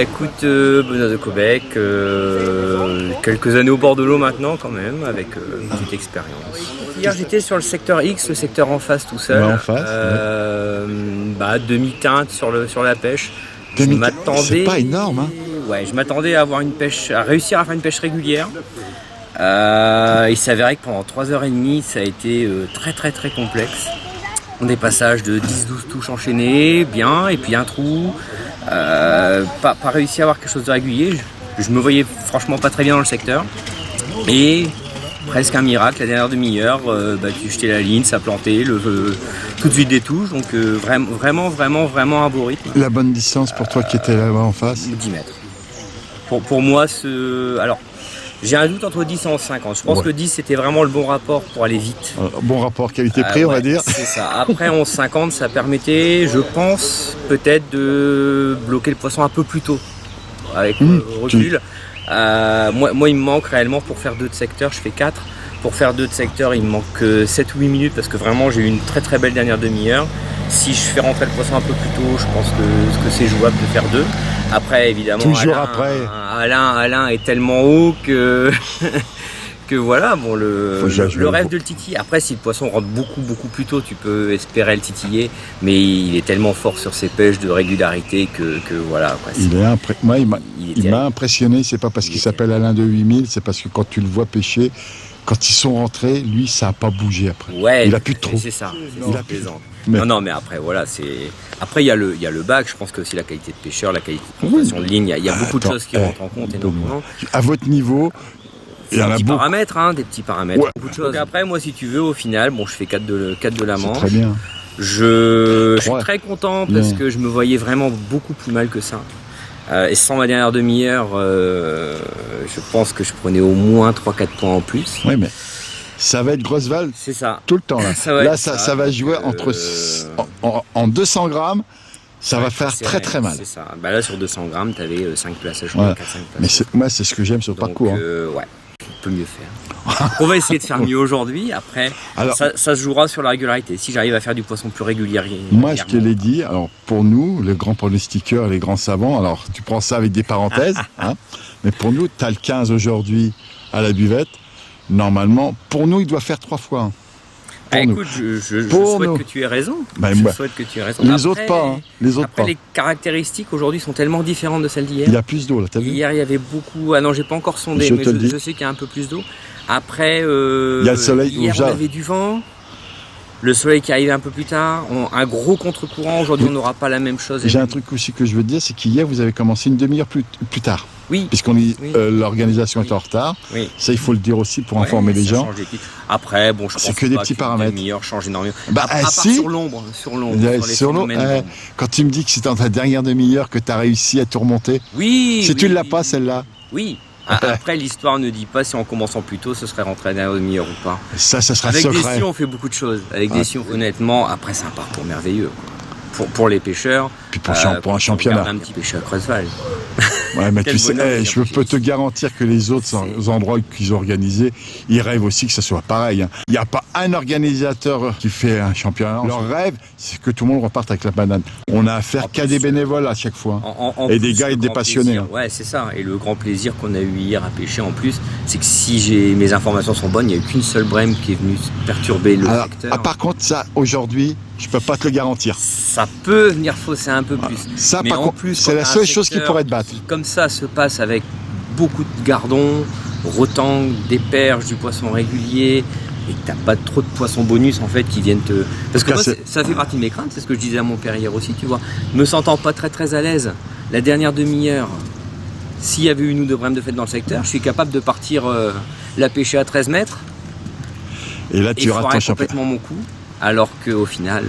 Écoute, Benoît de Cobec, quelques années au bord de l'eau maintenant quand même, avec une petite expérience. Hier j'étais sur le secteur X, le secteur en face tout seul. Ouais, en face, demi-teinte sur la pêche. C'est pas énorme, hein. Ouais, je m'attendais à avoir une pêche, à réussir à faire une pêche régulière. Il s'avérait que pendant 3h30 ça a été très très complexe. Des passages de 10-12 touches enchaînées, bien, et puis un trou. Pas réussi à avoir quelque chose de régulier. Je me voyais franchement pas très bien dans le secteur. Et presque un miracle, la dernière demi-heure, tu jetais la ligne, ça plantait, tout de suite des touches. Donc vraiment un beau rythme. La bonne distance pour toi qui étais là-bas en face 10 mètres. Pour moi, alors, j'ai un doute entre 10 et 50. Je pense que 10 c'était vraiment le bon rapport pour aller vite. Bon rapport qualité-prix, on va dire. C'est ça. Après 11,50, ça permettait, je pense, peut-être de bloquer le poisson un peu plus tôt, avec recul. Moi, il me manque réellement pour faire 2 de secteur, je fais 4. Pour faire 2 de secteur, il me manque 7 ou 8 minutes parce que vraiment j'ai eu une très belle dernière demi-heure. Si je fais rentrer le poisson un peu plus tôt, je pense que c'est jouable de faire 2. Après, évidemment, Alain est tellement haut que voilà, bon, le rêve de le titiller. Après, si le poisson rentre beaucoup plus tôt, tu peux espérer le titiller, mais il est tellement fort sur ses pêches de régularité que voilà. Quoi, il m'a impressionné, c'est pas parce qu'il s'appelle Alain de 8000, c'est parce que quand tu le vois pêcher, quand ils sont rentrés, lui, ça n'a pas bougé après. Ouais, il a plus de trou. C'est ça. Il a plaisant. Non, mais après, voilà, c'est. Après, il y a le bac. Je pense que aussi la qualité de pêcheur, la qualité de préparation de ligne. Il y a beaucoup de choses qui rentrent en compte énormément. À votre niveau. Il y a des petits paramètres, beaucoup de choses. Donc après, moi, si tu veux, au final, je fais 4 de la Manche. Très bien. Je suis très content parce que je me voyais vraiment beaucoup plus mal que ça. Et sans ma dernière demi-heure, je pense que je prenais au moins 3-4 points en plus. Oui, mais ça va être Grosval. C'est ça. Tout le temps là. Ça va jouer en 200 grammes. Ça va faire très mal. C'est ça. Là, sur 200 grammes, tu avais 5 places à jouer, 4-5 places. Mais moi, c'est ce que j'aime sur le parcours. Ouais, on peut mieux faire. On va essayer de faire mieux aujourd'hui. Après, ça se jouera sur la régularité. Si j'arrive à faire du poisson plus régulier. Moi, je te l'ai dit. Alors, pour nous, les grands pronostiqueurs, les grands savants, alors tu prends ça avec des parenthèses, hein, mais pour nous, tu as le 15 aujourd'hui à la buvette. Normalement, pour nous, il doit faire 3 fois. Écoute, je souhaite que tu aies raison. Souhaite que tu aies raison. Les autres pas. Les caractéristiques aujourd'hui sont tellement différentes de celles d'hier. Il y a plus d'eau là, t'as vu ? Hier, il y avait beaucoup. Ah non, j'ai pas encore sondé, mais je sais qu'il y a un peu plus d'eau. Après, il y a le soleil. Hier, on avait du vent. Le soleil qui arrivait un peu plus tard. Un gros contre-courant. Aujourd'hui, on n'aura pas la même chose. J'ai un truc aussi que je veux te dire, c'est qu'hier, vous avez commencé une demi-heure plus tard. Oui. L'organisation est en retard. Oui. Ça, il faut le dire aussi pour informer les gens. Après, je pense que des petits paramètres. Une demi-heure change énormément. À part sur l'ombre. Quand tu me dis que c'est dans ta dernière demi-heure que tu as réussi à tout remonter. Oui. Si tu ne l'as pas, celle-là. Oui. Après, l'histoire ne dit pas si en commençant plus tôt, ce serait rentré à la dernière demi-heure ou pas. Ça sera secret. Avec des sioux, on fait beaucoup de choses. Avec des sioux, honnêtement, après, c'est un parcours merveilleux. Pour les pêcheurs. Puis pour un championnat. Un petit pêcheur à Creusval. Ouais, mais tu sais, je peux te garantir que les autres endroits qu'ils ont organisés, ils rêvent aussi que ça soit pareil. Il n'y a pas un organisateur qui fait un championnat. Leur rêve, c'est que tout le monde reparte avec la banane. On a affaire qu'à des bénévoles à chaque fois. Et des gars et des passionnés. Ouais, c'est ça. Et le grand plaisir qu'on a eu hier à pêcher en plus, c'est que si mes informations sont bonnes, il n'y a eu qu'une seule brème qui est venue perturber le secteur. Par contre, ça, aujourd'hui, je peux pas te le garantir. Ça peut venir fausser un peu plus. Ça, mais par contre, c'est la seule chose qui pourrait te battre. Comme ça se passe avec beaucoup de gardons, rotang, des perches, du poisson régulier, et que t'as pas trop de poissons bonus en fait qui viennent te. Parce que moi, ça fait partie de mes craintes, c'est ce que je disais à mon père hier aussi, tu vois. Me sentant pas très à l'aise, la dernière demi-heure, s'il y avait une ou deux brèmes de fête dans le secteur, je suis capable de partir la pêcher à 13 mètres. Et là, tu rates ton championnat. Complètement mon coup, alors qu'au final.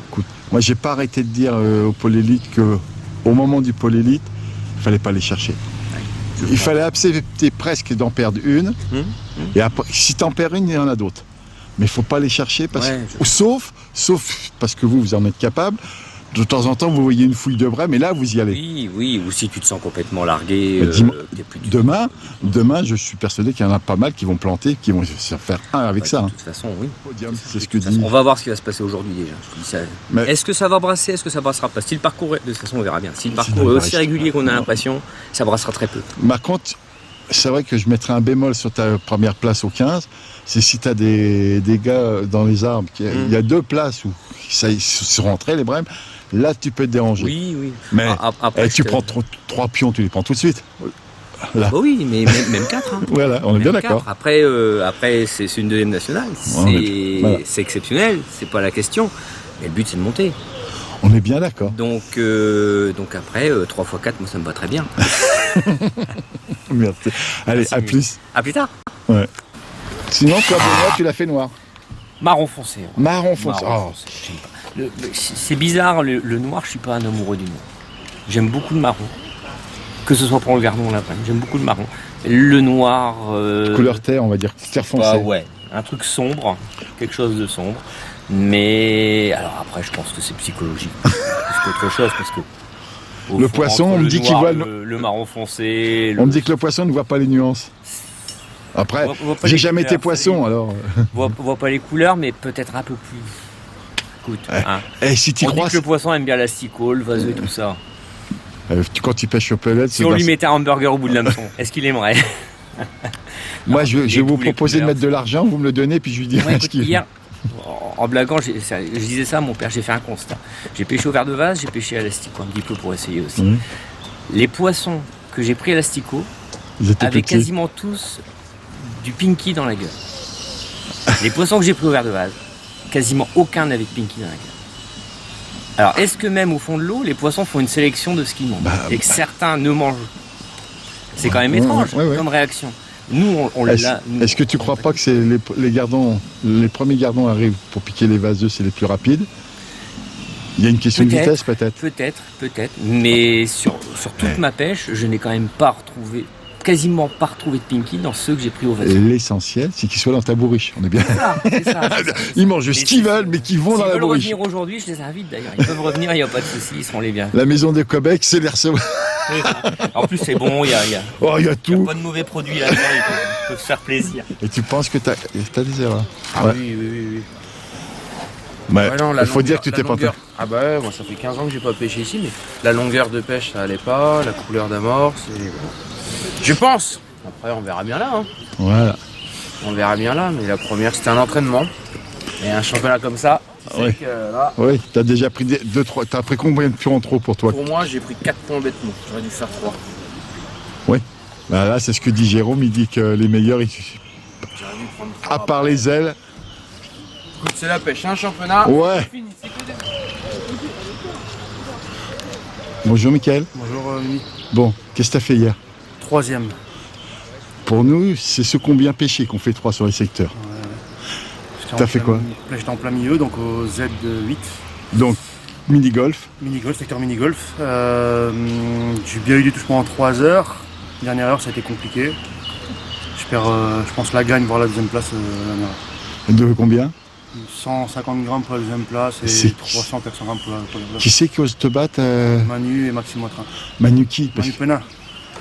Écoute, moi, j'ai pas arrêté de dire au pôle élite qu'au moment du pôle élite, il fallait pas les chercher. Il fallait accepter presque d'en perdre une. Et après, si tu en perds une, il y en a d'autres. Mais il ne faut pas les chercher, sauf parce que vous en êtes capable. de temps en temps, vous voyez une fouille de vrais, mais là, vous y allez. Oui, oui, ou si tu te sens complètement largué. Demain, je suis persuadé qu'il y en a pas mal qui vont planter, qui vont se faire un avec ça. De toute façon, oui. C'est ce que dit. On va voir ce qui va se passer aujourd'hui déjà. Je te dis ça. Mais... Est-ce que ça va brasser? Est-ce que ça brassera pas? Si le parcours, de toute façon, on verra bien. Si le parcours est aussi régulier qu'on a l'impression, ça brassera très peu. Par contre, c'est vrai que je mettrais un bémol sur ta première place au 15. C'est si tu as des gars dans les arbres, il y a 2 places où ça, ils sont rentrés, les brèmes. Là, tu peux te déranger. Oui, oui. Mais après, tu prends 3 pions, tu les prends tout de suite. Là. Bah oui, mais même 4. Hein. Voilà, on est bien d'accord. Après, c'est une deuxième nationale. C'est exceptionnel, c'est pas la question. Mais le but, c'est de monter. On est bien d'accord. Donc après, 3 x 4, moi, ça me va très bien. Merci. Allez, merci, à plus. À plus tard. Ouais. Sinon, toi, Benoît, tu l'as fait noir. Marron foncé. Ouais. Marron foncé. C'est bizarre, le noir, je suis pas un amoureux du noir. J'aime beaucoup le marron. Que ce soit pour le gardon ou la panne, j'aime beaucoup le marron. Le noir... couleur terre, on va dire, terre foncée. Ouais, un truc sombre, quelque chose de sombre. Mais alors après, je pense que c'est psychologique. Plus qu'autre chose, parce que... Le poisson, on me dit qu'il voit... Le marron foncé... On me dit que le poisson ne voit pas les nuances. Après, j'ai jamais été poisson, alors... voit pas les couleurs, mais peut-être un peu plus... Écoute, hein. Si tu on crois dit que le poisson aime bien l'asticot, le vaseux et tout ça. Quand il pêche au pellet... Si on lui mettait un hamburger au bout de l'hameçon, est-ce qu'il aimerait? Moi, je vais vous proposer de mettre de l'argent, vous me le donnez, puis je lui dirai ce qu'il... Hier, en blaguant, je disais ça à mon père, j'ai fait un constat. J'ai pêché au verre de vase, j'ai pêché à l'asticot, un petit peu pour essayer aussi. Les poissons que j'ai pris à l'asticot avaient quasiment tous du pinky dans la gueule. Les poissons que j'ai pris au verre de vase, quasiment aucun n'avait de pinky dans la gueule. Alors, est-ce que même au fond de l'eau, les poissons font une sélection de ce qu'ils mangent et que certains ne mangent? C'est quand même étrange comme réaction. Nous, on l'a. Est-ce que tu crois pas que c'est les premiers gardons arrivent pour piquer les vaseux, c'est les plus rapides? Il y a une question de vitesse peut-être. Peut-être. Mais sur toute ma pêche, je n'ai quand même quasiment pas retrouvé de pinky dans ceux que j'ai pris au vaseux. L'essentiel, c'est qu'ils soient dans ta bourriche. On est bien. C'est ça. Ils mangent ce qu'ils veulent, mais qu'ils vont dans la bourriche. S'ils veulent revenir aujourd'hui, je les invite d'ailleurs. Ils peuvent revenir, il n'y a pas de souci, ils seront les bienvenus. La maison de Québec, c'est les recevoir. En plus, c'est bon, il y a tout. Il n'y a pas de mauvais produits là-dedans, ils peuvent se faire plaisir. Et tu penses que tu as des erreurs? Oui. Ouais, il faut dire que tu t'es pas... Ah bah ouais, moi ça fait 15 ans que j'ai pas pêché ici, mais la longueur de pêche ça allait pas, la couleur d'amorce, je pense. Après on verra bien là. Hein. Voilà. On verra bien là, mais la première c'était un entraînement. Et un championnat comme ça, c'est que là... Oui, t'as déjà pris 2-3... T'as pris combien de pions en trop pour toi? Pour moi j'ai pris 4 points bêtement, j'aurais dû faire 3. Oui, bah là c'est ce que dit Jérôme, il dit que les meilleurs, à part les ailes... Écoute, c'est la pêche, un championnat. Ouais. Bonjour Mickaël. Bonjour Mimi. Bon, qu'est-ce que tu as fait hier? 3e. Pour nous, c'est ceux qui ont bien pêché qu'on fait 3 sur les secteurs. Ouais. T'as fait quoi? J'étais en plein milieu, donc au Z8. Donc, mini-golf. Mini-golf, secteur mini-golf. J'ai bien eu des touches pendant 3 heures. Dernière heure, ça a été compliqué. Je perds, je pense, la gagne, voire la deuxième place. La dernière heure. De combien? 150 grammes pour la deuxième place et 300 grammes pour la première place. Qui c'est qui ose te battre Manu et Maxime Watrin. Manu qui? Manu Pena.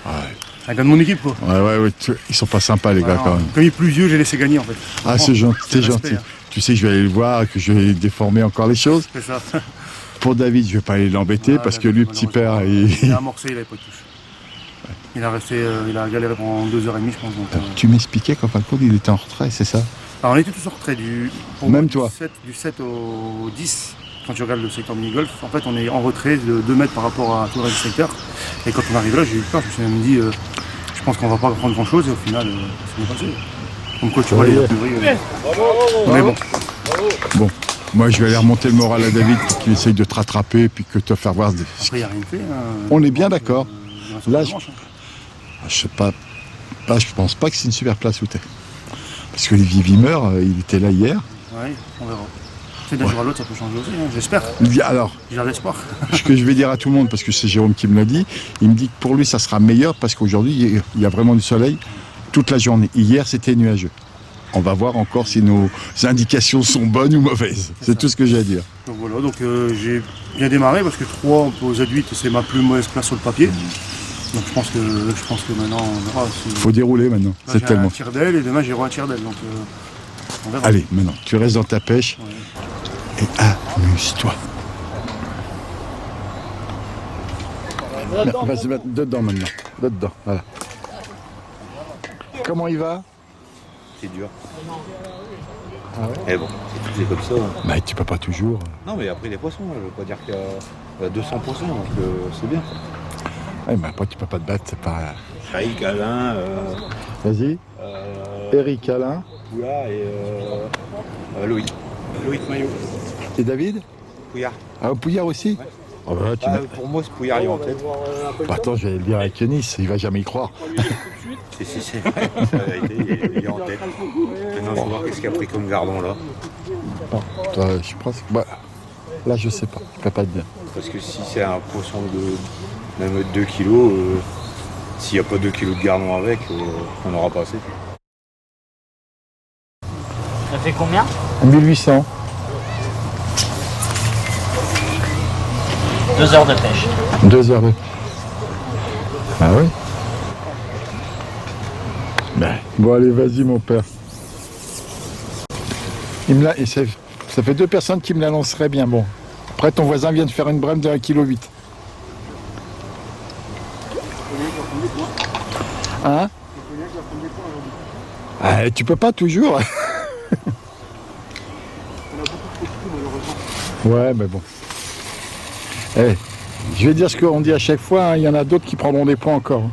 Un gars de mon équipe quoi. Ouais, ils sont pas sympas les gars quand même. Comme il est plus vieux, j'ai laissé gagner en fait. Ah c'est gentil, c'est gentil. Hein. Tu sais que je vais aller le voir, que je vais déformer encore les choses. C'est ça. Pour David, je vais pas aller l'embêter parce que lui, petit père, il a amorcé, il avait pas de touche. Ouais. Il a galéré pendant 2h30 je pense. Donc, tu m'expliquais qu'en fin de compte, il était en retrait, c'est ça? Alors on était tous en retrait même toi. Du 7 au 10, quand tu regardes le secteur mini-golf, en fait on est en retrait de 2 mètres par rapport à tout le reste du secteur. Et quand on arrive là, j'ai eu peur, je me suis même dit, je pense qu'on va pas prendre grand chose et au final, c'est bien passé. Donc quoi, tu vois les théories. Mais bon. Bon, moi je vais aller remonter le moral à David pour qu'il essaye de te rattraper et puis que te faire voir. Après, il n'y a rien fait. On est bien d'accord. Là, je sais pas. Là, je pense pas que c'est une super place où t'es. Parce que Olivier Wimmer, il était là hier. Oui, on verra. C'est d'un jour à l'autre, ça peut changer aussi, hein, j'espère. Alors, j'ai l'espoir. Ce que je vais dire à tout le monde, parce que c'est Jérôme qui me l'a dit, il me dit que pour lui, ça sera meilleur parce qu'aujourd'hui, il y a vraiment du soleil toute la journée. Hier, c'était nuageux. On va voir encore si nos indications sont bonnes ou mauvaises. C'est tout ce que j'ai à dire. Donc voilà, donc j'ai bien démarré parce que 3 aux Z8 c'est ma plus mauvaise place sur le papier. Donc je pense que maintenant on verra. Il faut dérouler maintenant, Là, c'est j'ai tellement. un tir d'aile et demain j'ai un tir d'aile. Donc on verra. Allez, maintenant, tu restes dans ta pêche et amuse-toi. Vas-y, dedans maintenant. Dedans, voilà. Comment il va? C'est dur. Ah ouais? Mais bon, c'est comme ça. Hein. Bah, tu peux pas toujours. Non, mais après les poissons, je veux pas dire qu'il y a 200 poissons, donc c'est bien. Ouais, mais après, tu peux pas te battre, c'est pas. Eric, Alain, Vas-y. Eric, Alain. Pouillard et Loïc. Loïc Maillot. Et David? Pouillard. Ah, Pouillard aussi? Ouais. Oh, bah, tu Pour moi, c'est Pouillard, il est en tête. Bah, attends, je vais le dire avec Yanis, il va jamais y croire. Si, c'est vrai, c'est la vérité, il est en tête. Maintenant, je vais voir qu'est-ce qu'il a pris comme gardon là. Bon, toi, je pense que. Bah, là, je sais pas, je peux pas te dire. Parce que si c'est un poisson de même 2 kilos, s'il n'y a pas 2 kilos de gardon avec, on n'aura pas assez. Ça fait combien? 1800. 2 heures de pêche. 2 heures de. Ah oui. Ben, bon allez, vas-y mon père. Il me l'a. Et ça fait 2 personnes qui me l'annonceraient bien. Bon. Après ton voisin vient de faire une brème de 1,8 kg. Hein? Ah, tu peux pas toujours. Ouais, mais bon. Eh, je vais dire ce qu'on dit à chaque fois, hein, il y en a d'autres qui prendront des points encore.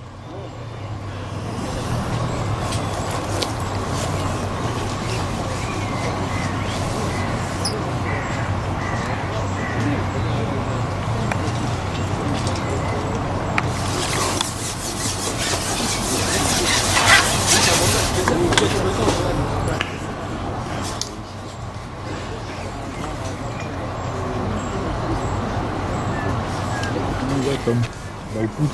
Bah écoute,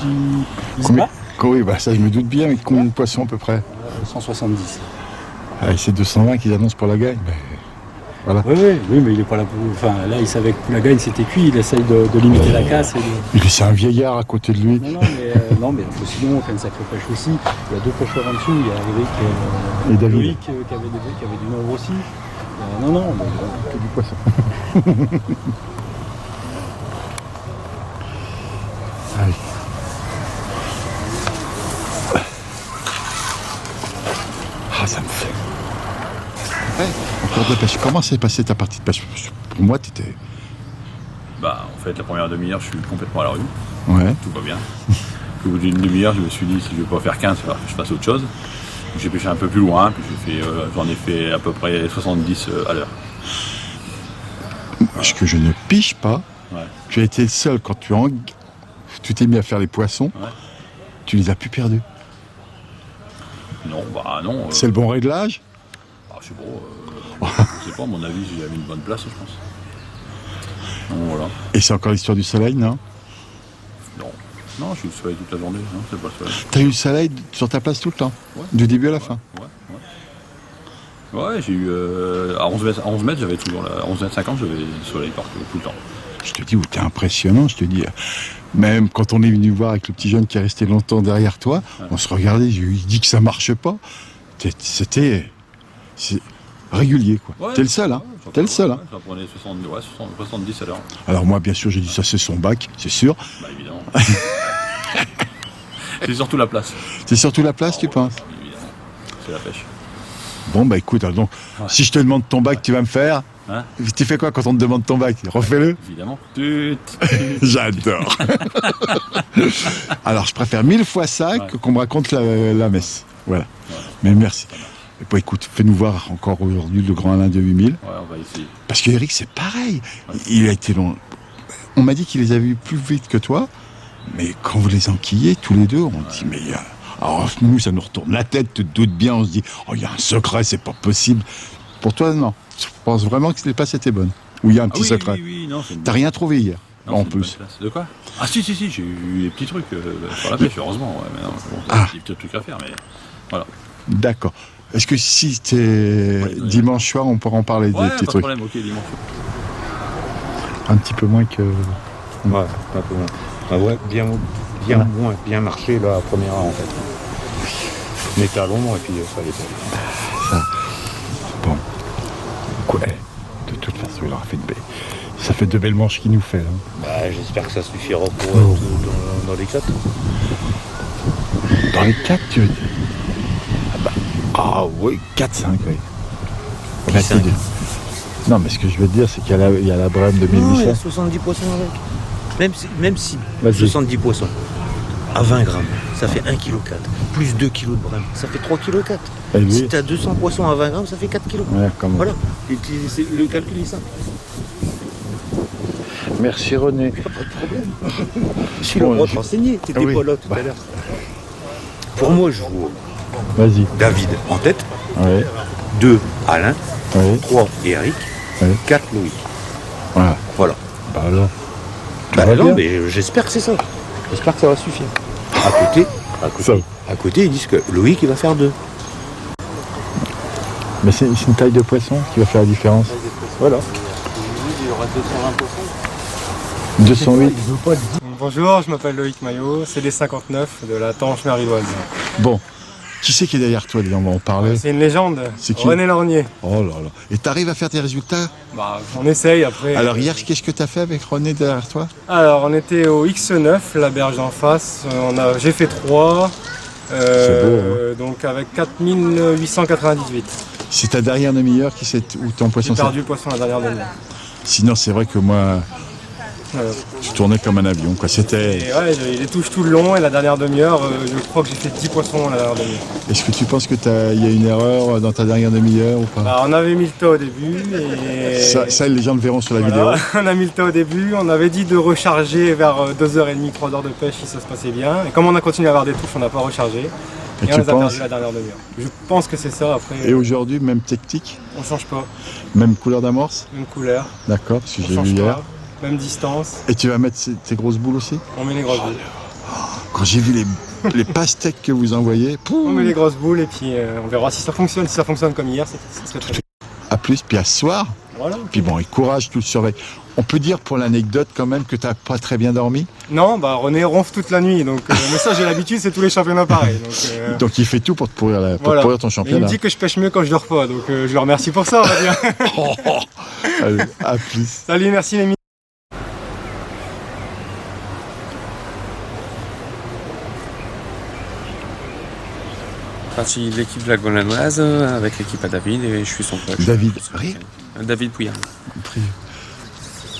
il se Combien- bat. Oui, bah ça je me doute bien, mais combien de poissons à peu près? 170. Ah, c'est 220 qu'ils annoncent pour la gagne. Ben, Oui, mais il est pas là pour. Enfin, là, il savait que pour la gagne, c'était cuit. Il essaye de limiter la casse. Et de... c'est un vieillard à côté de lui. Non, mais le Faucillon fait une sacrée pêche aussi. Il y a 2 pêcheurs en dessous. Il y a Eric Et David. Loïc qui avait du nombre aussi. Non, mais, Que du poisson. Allez. Ah, ça me fait. Ouais, encore de pêche. Comment s'est passée ta partie de pêche? Pour moi, t'étais. Bah, en fait, la première demi-heure, je suis complètement à la rue. Ouais. Tout va bien. Puis, au bout d'une demi-heure, je me suis dit, si je ne vais pas faire 15, il va falloir que je fasse autre chose. Donc, j'ai pêché un peu plus loin, puis j'en ai fait à peu près 70 à l'heure. Ce que je ne piche pas, Ouais. tu as été le seul quand tu t'es mis à faire les poissons, Ouais. tu les as plus perdus. Non, bah non. C'est le bon réglage? Je sais pas, je sais pas, à mon avis, j'ai mis une bonne place, je pense. Donc, voilà. Et c'est encore l'histoire du soleil, non? Non, je suis au soleil toute la journée, non, c'est pas le soleil. T'as eu le soleil sur ta place tout le temps? Ouais. Du début à la fin? Ouais, j'ai eu. À 11 mètres, j'avais toujours. À 11 mètres 50, j'avais le soleil partout, tout le temps. Je te dis, t'es impressionnant, je te dis. Même quand on est venu voir avec le petit jeune qui est resté longtemps derrière toi, on se regardait, je lui ai dit que ça marche pas. C'était régulier, quoi. Ouais, T'es le seul, hein? T'es le seul, hein? Ça prenait 70 à l'heure. Alors moi, bien sûr, j'ai dit ça, c'est son bac, c'est sûr. Bah évidemment. C'est surtout la place. C'est surtout la place, tu penses? Évidemment. C'est la pêche. Bon, bah écoute, alors, donc, si je te demande ton bac, tu vas me faire. Hein? Tu fais quoi quand on te demande ton bac? Refais-le. Évidemment. J'adore. Alors, je préfère 1000 fois ça qu'on me raconte la messe. Voilà. Ouais. Mais merci. Et bah, écoute, fais-nous voir encore aujourd'hui le grand Alain de 8000. Ouais, on va essayer. Parce qu'Eric, c'est pareil. Il a été long. On m'a dit qu'il les avait vus plus vite que toi. Mais quand vous les enquillez, tous les deux, on dit, mais... alors, nous, ça nous retourne la tête, tu te doutes bien, on se dit, oh, il y a un secret, c'est pas possible. Pour toi, non. Je pense vraiment que les passes étaient bonnes. Ou il y a un petit secret. Oui, non, c'est une T'as rien trouvé hier, non, en c'est une plus. bonne place. De quoi? Ah si, j'ai eu des petits trucs sur la pêche, heureusement. Ouais, mais non, bon, Ah. des petits trucs à faire, mais voilà. D'accord. Est-ce que si t'es dimanche soir, on pourra en parler des Ouais, petits pas de trucs? problème, ok, dimanche. Un petit peu moins que... Ouais, un peu moins. Ah ouais, bien marché la première heure en fait. On était à l'ombre et puis ça allait pas. Bon. Quoi, de toute façon, il aura fait ça fait de belles manches qu'il nous fait, là. Bah, j'espère que ça suffira pour être dans les 4. Dans les 4, tu veux dire? Ah oui, 4-5, oui. Là, c'est dur. Non, mais ce que je veux te dire, c'est qu'il y a la Brème de 1800. il y a 70 poissons avec. Même si Vas-y. 70 poissons à 20 grammes, ça fait 1,4 kg. Plus 2 kg de brème, ça fait 3,4 kg. Et lui Si tu as 200 poissons à 20 grammes, ça fait 4 kg. Ouais, comment? Voilà. Et le calcul est simple. Merci René. Pas de problème. J'ai le droit de renseigner. Tu n'étais pas là tout à l'heure. Pour moi, je vois Vas-y. David en tête, Ouais. 2 Alain, Ouais. 3 Eric, Ouais. 4 Loïc. Voilà. Voilà. Bah alors. Bah va non, bien. mais j'espère que c'est ça. J'espère que ça va suffire. Ça. À côté, ils disent que Loïc, il va faire 2. Mais c'est une taille de poisson qui va faire la différence. Voilà. Il y aura 220 poissons. 208. Bonjour, je m'appelle Loïc Maillot, c'est les 59 de la Tanche Méridoise. Bon. Qui c'est qui est derrière toi, on va en parler. C'est une légende, C'est qui? René Lornier. Oh là là. Et t'arrives à faire tes résultats? Bah, on essaye après. Alors hier, qu'est-ce que t'as fait avec René derrière toi? Alors, on était au X9, la berge en face. J'ai fait 3. Donc avec 4898. C'est ta dernière demi-heure où ton poisson J'ai s'est... perdu le poisson la dernière demi-heure. Sinon, c'est vrai que moi, je tournais comme un avion, quoi. C'était... Et ouais, il les touche tout le long et la dernière demi-heure, je crois que j'ai fait 10 poissons la dernière demi-heure. Est-ce que tu penses que il y a une erreur dans ta dernière demi-heure ou pas? Bah, on avait mis le tas au début et... Ça, les gens le verront sur la Voilà, vidéo. on a mis le tas au début, on avait dit de recharger vers 2h30, 3h de pêche si ça se passait bien. Et comme on a continué à avoir des touches, on n'a pas rechargé. Et Et on tu les a penses... perdus la dernière demi-heure. Je pense que c'est ça, après Et aujourd'hui, même technique, on change pas. même couleur d'amorce? Même couleur, D'accord, parce que on j'ai change vu hier. pas. Même distance, Et tu vas mettre tes grosses boules aussi? on met les grosses boules. Quand j'ai vu les pastèques que vous envoyez, On met les grosses boules et puis on verra si ça fonctionne. Si ça fonctionne comme hier, ça serait très bien. à plus, puis à ce soir. Voilà. Puis bon, et courage, tu le surveilles. On peut dire pour l'anecdote quand même que tu n'as pas très bien dormi. Non, bah René ronfle toute la nuit, donc mais ça j'ai l'habitude, c'est tous les championnats pareil. Donc, Donc il fait tout pour te pourrir, voilà. pourrir ton Et il championnat. me dit que je pêche mieux quand je dors pas, donc je le remercie pour ça, on va dire. Allez, à plus. Salut, merci les Partie de l'équipe de la Golanoise avec l'équipe à David et je suis son coach. David, David Pouillard.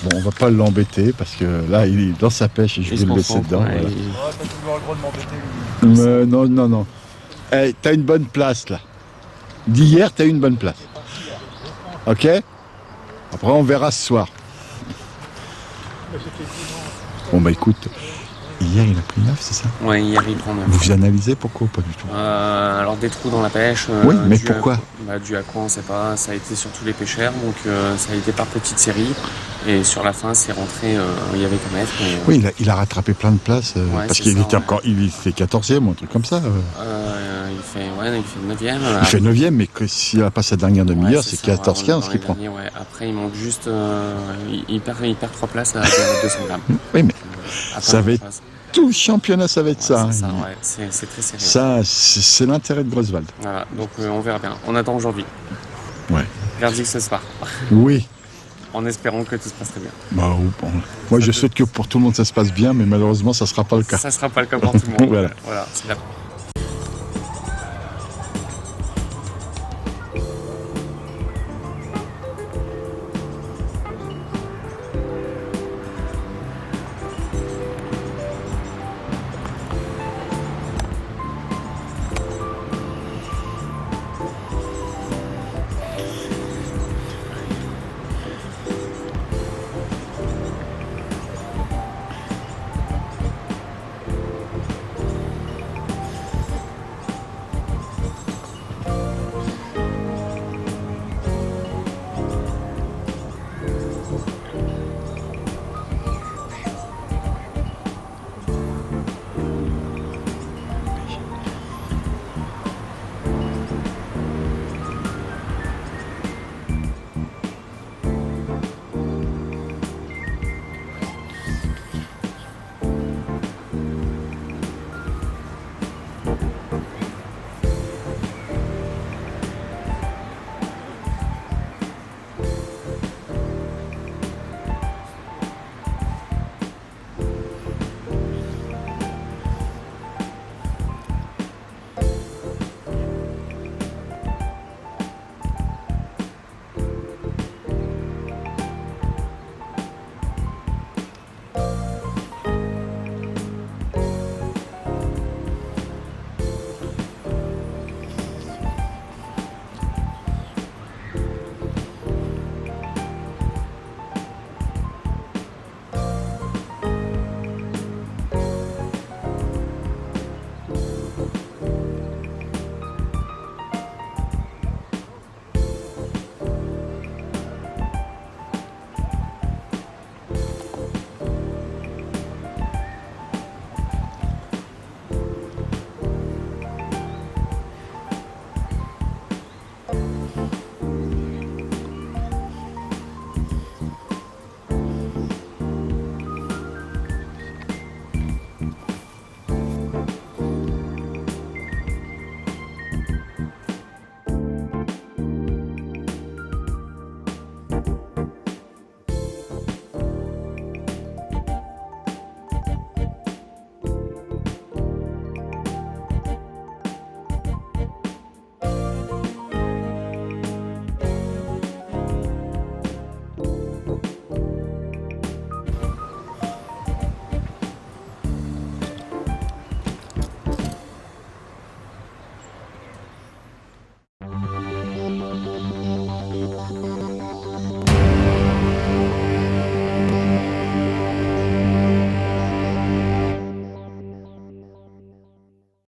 Bon, on va pas l'embêter parce que là, il est dans sa pêche et je vais le laisser dedans. Ouais, Voilà. Non. Hey, t'as une bonne place là. D'hier, t'as eu une bonne place. Ok? Après, on verra ce soir. Bon, bah écoute, hier il a pris 9, c'est ça? Ouais, hier il prend 9. Vous analysez pourquoi ou pas du tout? Alors des trous dans la pêche. Oui, mais dû pourquoi? Dû à quoi on sait pas. Ça a été sur tous les pêcheurs, donc ça a été par petites séries. Et sur la fin, c'est rentré. Il y avait qu'à mettre. Et, Oui, il a rattrapé plein de places parce c'est qu'il ça, était ouais. encore, il fait 14e ou un truc comme ça. il fait 9e. Il fait 9e, mais que s'il n'a pas sa dernière demi-heure, c'est 14-15 qu'il prend. Ouais. Après, il manque juste. Il perd 3 places à 200 grammes. Oui, mais Après, ça va être tout le championnat, ça va être ça. C'est ça, hein. ouais. C'est très serré. Ça, c'est l'intérêt de Grosswald. Voilà, donc on verra bien. On attend aujourd'hui. Ouais. Verdict ce soir. Oui. En espérant que tout se passe très bien. Bah, bon. Moi, je souhaite que pour tout le monde ça se passe bien, mais malheureusement, ça ne sera pas le cas. Ça sera pas le cas pour tout le monde. Voilà. Voilà, c'est là.